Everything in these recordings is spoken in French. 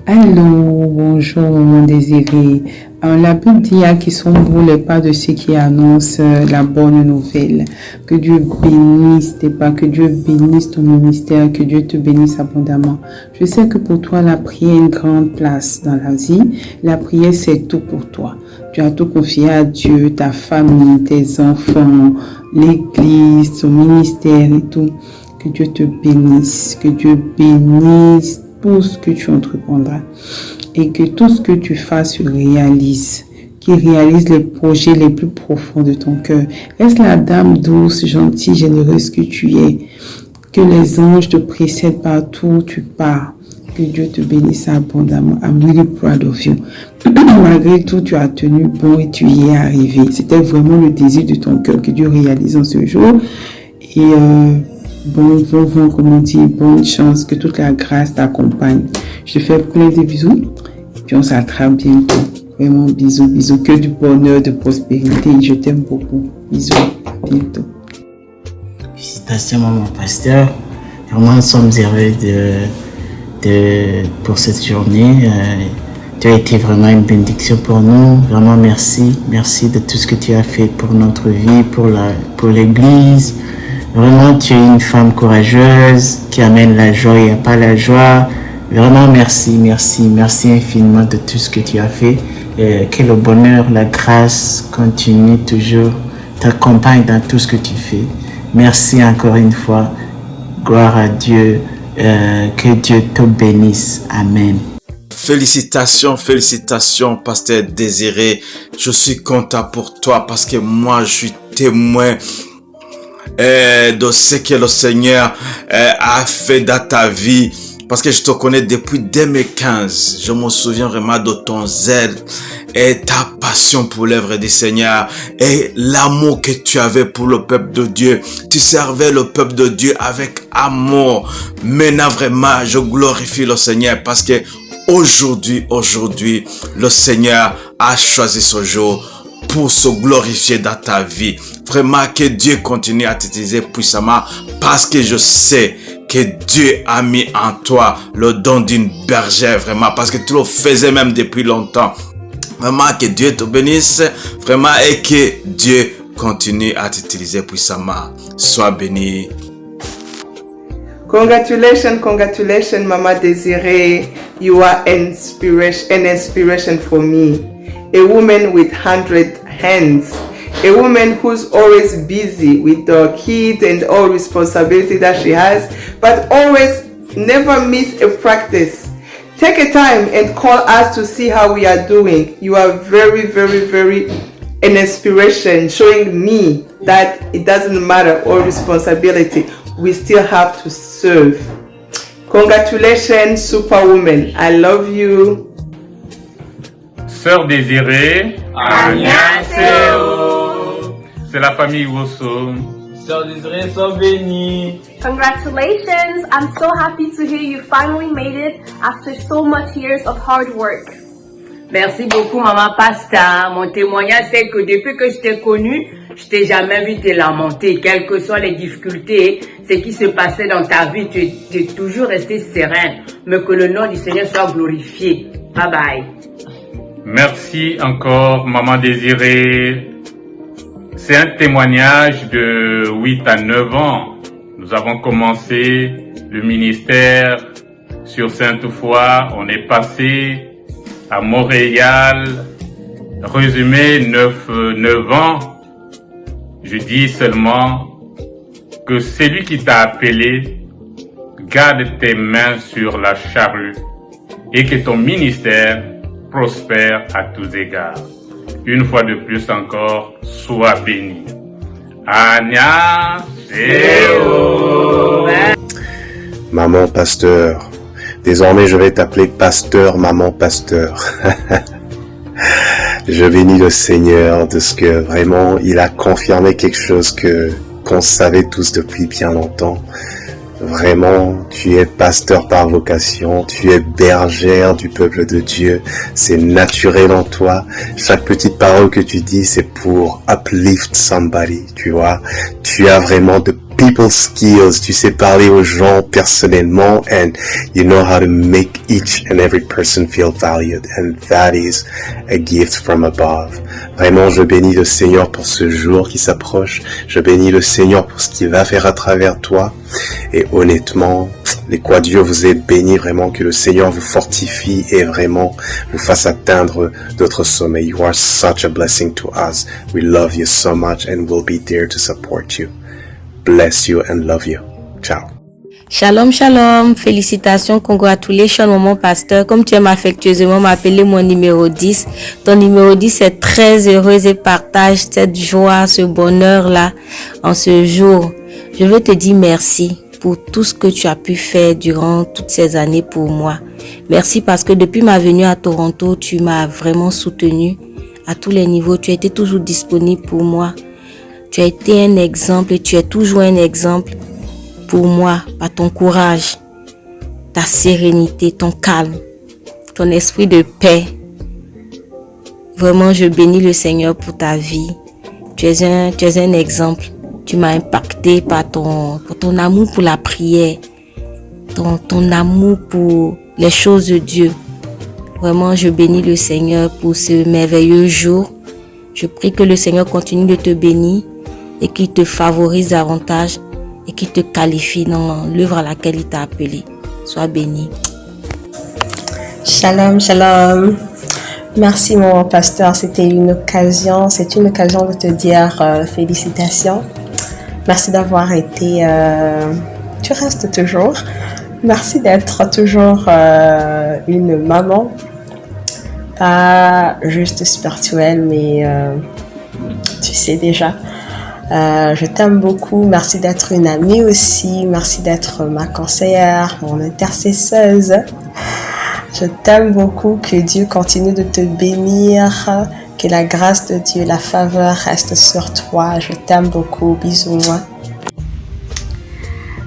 Allô, bonjour, mon désiré. La Bible dit à qui sont beaux les pas de ceux qui annoncent la bonne nouvelle. Que Dieu bénisse tes pas, que Dieu bénisse ton ministère, que Dieu te bénisse abondamment. Je sais que pour toi, la prière a une grande place dans la vie. La prière, c'est tout pour toi. Tu as tout confié à Dieu, ta famille, tes enfants, l'église, ton ministère et tout. Que Dieu te bénisse, que Dieu bénisse tout ce que tu entreprendras et que tout ce que tu fasses se réalise, qu'il réalise les projets les plus profonds de ton cœur. Est-ce la dame douce, gentille, généreuse que tu es, que les anges te précèdent partout où tu pars, que Dieu te bénisse abondamment. I'm really proud of you. Malgré tout, tu as tenu bon et tu y es arrivé. C'était vraiment le désir de ton cœur que Dieu réalise en ce jour. Et bon vent, comme on dit, bonne chance, que toute la grâce t'accompagne. Je te fais plein de bisous, et puis on s'attrape bientôt. Vraiment, bisous, bisous, que du bonheur, de prospérité. Je t'aime beaucoup. Bisous, à bientôt. Félicitations, maman pasteur. Vraiment, nous sommes heureux pour cette journée. Tu as été vraiment une bénédiction pour nous. Vraiment, merci. Merci de tout ce que tu as fait pour notre vie, pour l'église. Vraiment, tu es une femme courageuse qui amène la joie. Il n'y a pas la joie. Vraiment, merci infiniment de tout ce que tu as fait. Et que le bonheur, la grâce continue toujours, t'accompagne dans tout ce que tu fais. Merci encore une fois. Gloire à Dieu. Que Dieu te bénisse. Amen. Félicitations, pasteur Désiré. Je suis content pour toi parce que moi, je suis témoin de ce que le Seigneur a fait dans ta vie. Parce que je te connais depuis 2015. Je me souviens vraiment de ton zèle et ta passion pour l'œuvre du Seigneur et l'amour que tu avais pour le peuple de Dieu. Tu servais le peuple de Dieu avec amour. Maintenant vraiment, je glorifie le Seigneur parce que aujourd'hui, le Seigneur a choisi ce jour pour se glorifier dans ta vie. Vraiment que Dieu continue à t'utiliser puissamment parce que je sais que Dieu a mis en toi le don d'une bergère, vraiment, parce que tu le faisais même depuis longtemps. Vraiment, que Dieu te bénisse, vraiment, et que Dieu continue à t'utiliser puissamment. Sois béni. Congratulations, Mama Desiree. You are an inspiration for me. A woman with 100 hands. A woman who's always busy with the kids and all responsibility that she has, but always never miss a practice. Take a time and call us to see how we are doing. You are very an inspiration, showing me that it doesn't matter all responsibility. We still have to serve. Congratulations, Superwoman. I love you. Sœur Désirée, Annyeonghaseyo. C'est la famille Wosso. Sœur Désirée, sois bénie. Congratulations! I'm so happy to hear you finally made it after so much years of hard work. Merci beaucoup, Maman Pasta. Mon témoignage, c'est que depuis que je t'ai connue, je t'ai jamais vu te lamenter. Quelles que soient les difficultés, ce qui se passait dans ta vie, tu es toujours resté sereine. Mais que le nom du Seigneur soit glorifié. Bye bye. Merci encore, Maman Désirée. C'est un témoignage de 8 à 9 ans. Nous avons commencé le ministère sur Sainte-Foy. On est passé à Montréal. Résumé, 9 ans. Je dis seulement que celui qui t'a appelé, garde tes mains sur la charrue et que ton ministère prospère à tous égards. Une fois de plus encore, sois béni. Annyeonghaseyo. Maman pasteur. Désormais, je vais t'appeler pasteur, maman pasteur. Je bénis le Seigneur de ce que vraiment il a confirmé quelque chose qu'on savait tous depuis bien longtemps. Vraiment, tu es pasteur par vocation, tu es bergère du peuple de Dieu, c'est naturel en toi. Chaque petite parole que tu dis, c'est pour uplift somebody, tu vois. Tu as vraiment de people skills. Tu sais parler aux gens personnellement, and you know how to make each and every person feel valued. And that is a gift from above. Vraiment, je bénis le Seigneur pour ce jour qui s'approche. Je bénis le Seigneur pour ce qu'il va faire à travers toi. Et honnêtement, les quoi Dieu vous ait béni, vraiment que le Seigneur vous fortifie et vraiment vous fasse atteindre d'autres sommets. You are such a blessing to us. We love you so much and we'll be there to support you. Bless you and love you. Ciao. Shalom, shalom. Félicitations, congratulations, mon pasteur. Comme tu aimes affectueusement m'appeler mon numéro 10, ton numéro 10 est très heureuse et partage cette joie, ce bonheur-là en ce jour. Je veux te dire merci pour tout ce que tu as pu faire durant toutes ces années pour moi. Merci parce que depuis ma venue à Toronto, tu m'as vraiment soutenu à tous les niveaux. Tu as été toujours disponible pour moi. Tu as été un exemple et tu es toujours un exemple pour moi par ton courage, ta sérénité, ton calme, ton esprit de paix. Vraiment, je bénis le Seigneur pour ta vie. Tu es un exemple. Tu m'as impacté par ton amour pour la prière, ton amour pour les choses de Dieu. Vraiment, je bénis le Seigneur pour ce merveilleux jour. Je prie que le Seigneur continue de te bénir et qu'il te favorise davantage et qu'il te qualifie dans l'œuvre à laquelle il t'a appelé. Sois béni. Shalom, shalom. Merci mon pasteur, c'est une occasion de te dire félicitations. Merci d'avoir été, tu restes toujours. Merci d'être toujours une maman, pas juste spirituelle, mais tu sais déjà. Je t'aime beaucoup, merci d'être une amie aussi, merci d'être ma conseillère, mon intercesseuse. Je t'aime beaucoup, que Dieu continue de te bénir, que la grâce de Dieu, la faveur reste sur toi. Je t'aime beaucoup, bisous moi.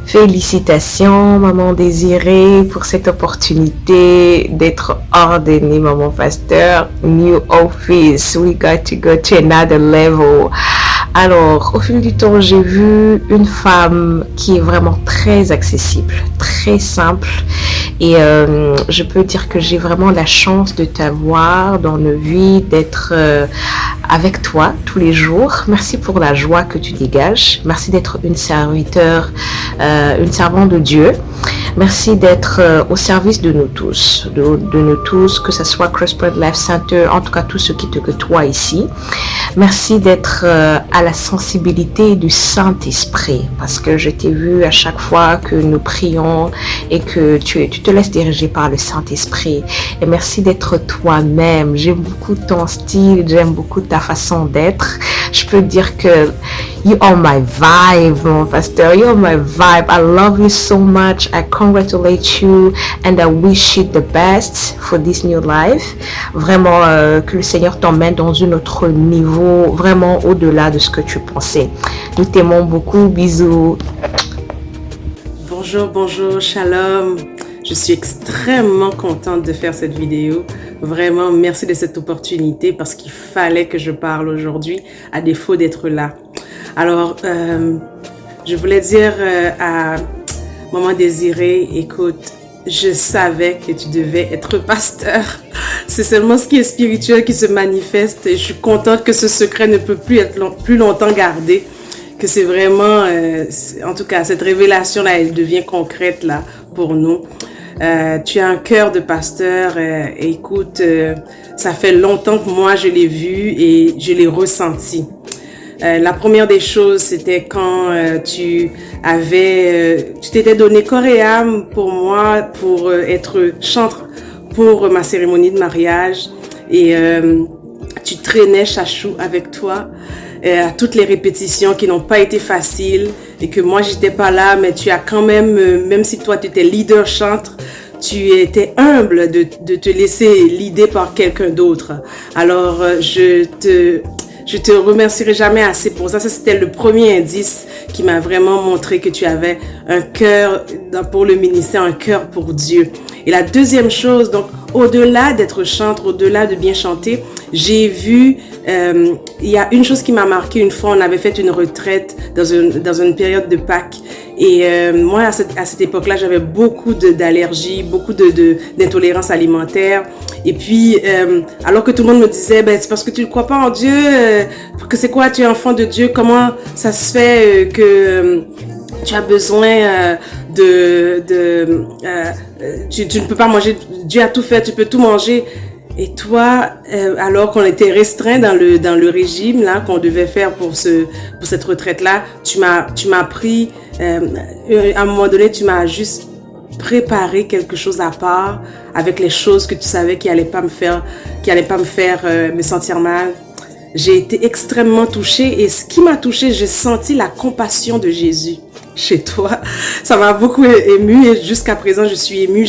Félicitations, maman désirée, pour cette opportunité d'être ordonnée, maman pasteur. New office, we got to go to another level. Alors, au fil du temps, j'ai vu une femme qui est vraiment très accessible, très simple. Et je peux dire que j'ai vraiment la chance de t'avoir dans nos vies, d'être avec toi tous les jours. Merci pour la joie que tu dégages. Merci d'être une serviteur, une servante de Dieu. Merci d'être au service de nous tous, de nous tous, que ce soit Crosspoint Life Center, en tout cas tous ceux qui te côtoient ici. Merci d'être à la sensibilité du Saint-Esprit, parce que je t'ai vu à chaque fois que nous prions et que tu te laisses diriger par le Saint-Esprit. Et merci d'être toi-même. J'aime beaucoup ton style, j'aime beaucoup ta façon d'être. Je peux dire que you are my vibe, mon pasteur. You are my vibe. I love you so much. I congratulate you and I wish you the best for this new life. Vraiment, que le Seigneur t'emmène dans un autre niveau, vraiment au-delà de ce que tu pensais. Nous t'aimons beaucoup. Bisous. Bonjour, shalom. Je suis extrêmement contente de faire cette vidéo. Vraiment, merci de cette opportunité parce qu'il fallait que je parle aujourd'hui à défaut d'être là. Alors, je voulais dire à Maman Désirée, écoute, je savais que tu devais être pasteur. C'est seulement ce qui est spirituel qui se manifeste et je suis contente que ce secret ne peut plus être plus longtemps gardé. Que c'est vraiment, en tout cas, cette révélation-là, elle devient concrète là pour nous. Tu as un cœur de pasteur. Écoute, ça fait longtemps que moi je l'ai vu et je l'ai ressenti. La première des choses, c'était quand tu t'étais donné corps et âme pour moi, pour être chantre pour ma cérémonie de mariage. Et tu traînais Chachou avec toi à toutes les répétitions qui n'ont pas été faciles et que moi j'étais pas là, mais tu as quand même si toi tu étais leader chantre, tu étais humble de te laisser leader par quelqu'un d'autre. Alors je Je te remercierai jamais assez pour ça. Ça, c'était le premier indice qui m'a vraiment montré que tu avais un cœur pour le ministère, un cœur pour Dieu. Et la deuxième chose, donc, au-delà d'être chantre, au-delà de bien chanter, j'ai vu, il y a une chose qui m'a marqué une fois, on avait fait une retraite dans une période de Pâques. Et moi, à cette époque-là, j'avais beaucoup d'allergies, beaucoup d'intolérance alimentaire. Et puis, alors que tout le monde me disait, ben, c'est parce que tu ne crois pas en Dieu, que c'est quoi, tu es enfant de Dieu, comment ça se fait que tu as besoin tu ne peux pas manger, Dieu a tout fait, tu peux tout manger. Et toi, alors qu'on était restreint dans le régime là qu'on devait faire pour cette retraite là, tu m'as pris à un moment donné, tu m'as juste préparé quelque chose à part avec les choses que tu savais qui allaient pas me faire me sentir mal. J'ai été extrêmement touchée et ce qui m'a touchée, j'ai senti la compassion de Jésus chez toi. Ça m'a beaucoup émue et jusqu'à présent je suis émue.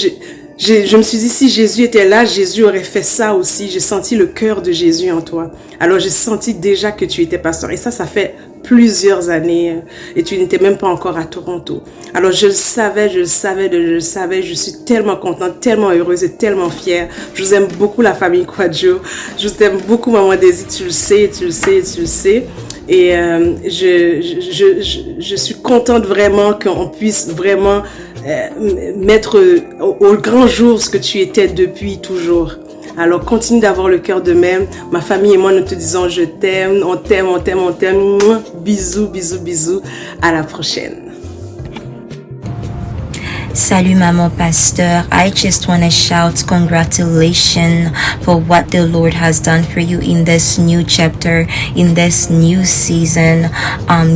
Je me suis dit, si Jésus était là, Jésus aurait fait ça aussi. J'ai senti le cœur de Jésus en toi. Alors, j'ai senti déjà que tu étais pasteur. Et ça fait plusieurs années. Et tu n'étais même pas encore à Toronto. Alors, je le savais. Je suis tellement contente, tellement heureuse et tellement fière. Je vous aime beaucoup, la famille Kwadjo. Je vous aime beaucoup, Maman Daisy. Tu le sais. Et je suis contente vraiment qu'on puisse vraiment mettre au grand jour ce que tu étais depuis toujours. Alors continue d'avoir le cœur de même. Ma famille et moi nous te disons je t'aime, on t'aime. Bisous. À la prochaine. Salut Maman Pasteur, I just want to shout congratulations for what the Lord has done for you in this new chapter, in this new season.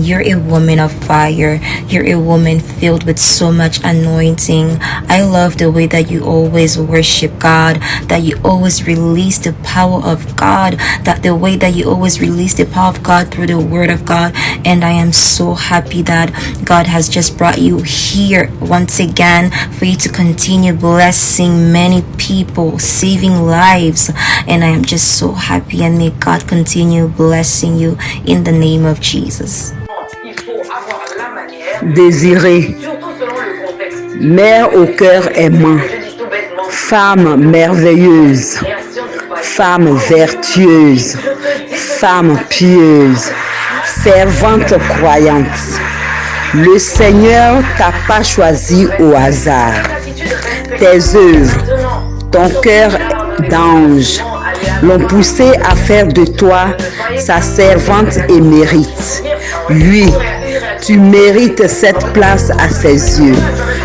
You're a woman of fire. You're a woman filled with so much anointing. I love the way that you always worship God, that you always release the power of God, that the way that you always release the power of God through the word of God. And I am so happy that God has just brought you here once again for you to continue blessing many people, saving lives. And I am just so happy, and may God continue blessing you in the name of Jesus. Désirée, mère au cœur aimant, femme merveilleuse, femme vertueuse, femme pieuse, fervente croyante. Le Seigneur t'a pas choisi au hasard. Tes œuvres, ton cœur d'ange l'ont poussé à faire de toi sa servante émérite. Lui, tu mérites cette place à ses yeux.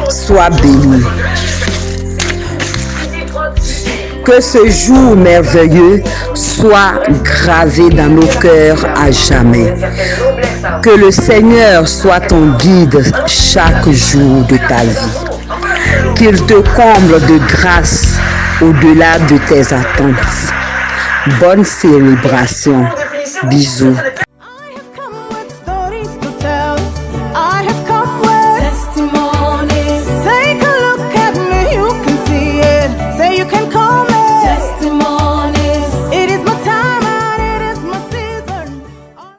Sois béni. Que ce jour merveilleux soit gravé dans nos cœurs à jamais. Que le Seigneur soit ton guide chaque jour de ta vie. Qu'il te comble de grâce au-delà de tes attentes. Bonne célébration. Bisous.